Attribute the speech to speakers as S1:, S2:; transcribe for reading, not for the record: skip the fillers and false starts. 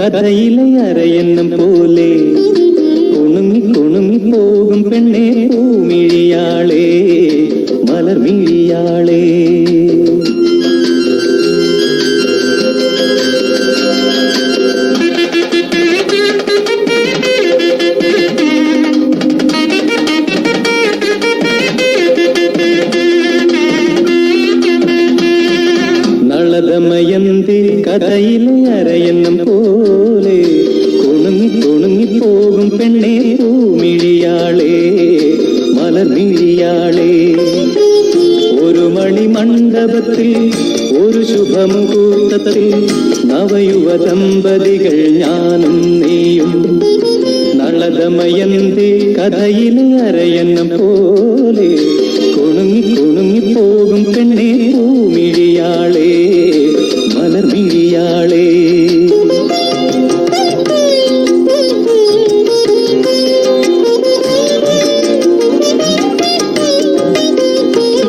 S1: കഥയിലെ അരയന്നം പോലെ കുണുങ്ങി കുണുങ്ങി പോകും പെണ്ണേ പൂമിഴിയാളേ മലർമിഴിയാളേ. നളദമയന്തി കഥയിലെ അരയന്നം പോലെ കുണുങ്ങി കുണുങ്ങി പോകും പെണ്ണേ പൂമിഴിയാളേ മലർമിഴിയാളേ. ഒരു മണിമണ്ഡപത്തിൽ ഒരു ശുഭമുഹൂർത്തത്തിൽ നവയുവ ദമ്പതികൾ ഞാനും നീയും. നളദമയന്തി കഥയിലെ അരയന്നം പോലെ കുണുങ്ങി